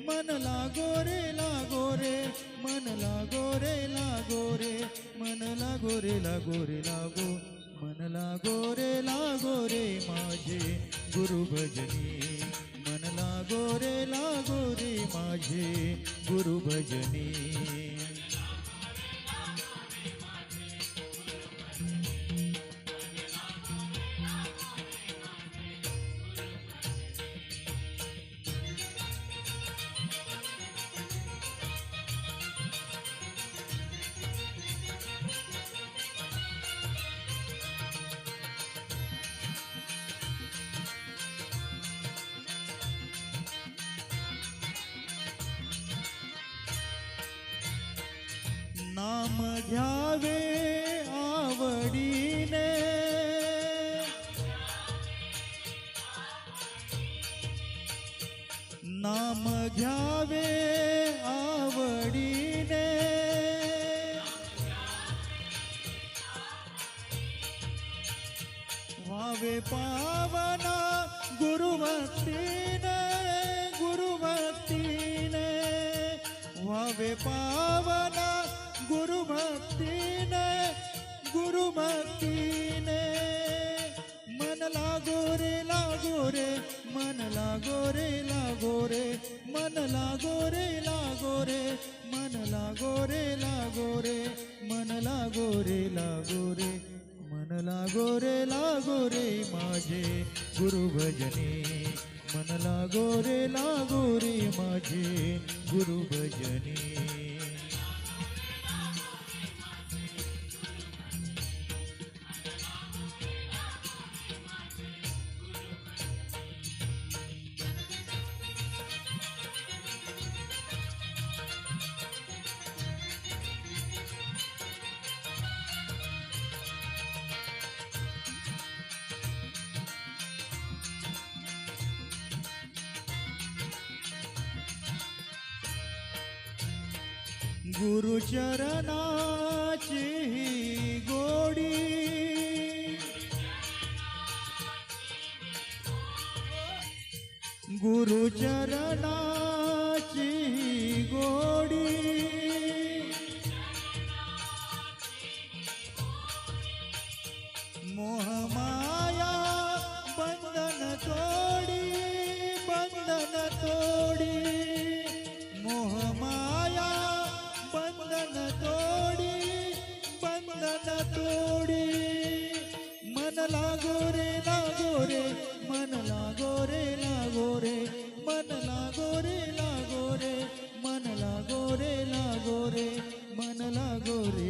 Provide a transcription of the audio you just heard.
मन लागो रे लागो रे मन लागो रे लागो रे मन लागो रे लागो रे लागो मन लागो रे माझे गुरु भजनी मन लागो रे माझे गुरु भजनी नाम घ्यावे आवडीने नाम घ्यावे आवडीने व्हावे पावना गुरुभक्तीने गुरुभक्तीने व्हावे पावना गुरुभक्तीने गुरुभक्तीने मन लागो रे मन लागो रे मन लागो रे मन लागो रे मन लागो रे मन लागो रे माझे गुरु भजनी मन लागो रे माझे गुरु भजनी गुरु चरणाची गोडी गुरु चरणाची गोडी मोह माया बंधन तोडी मोह माया बंधन तोडी मन लागो रे मन लागो रे मन लागो रे मन लागो रे मन लागो रे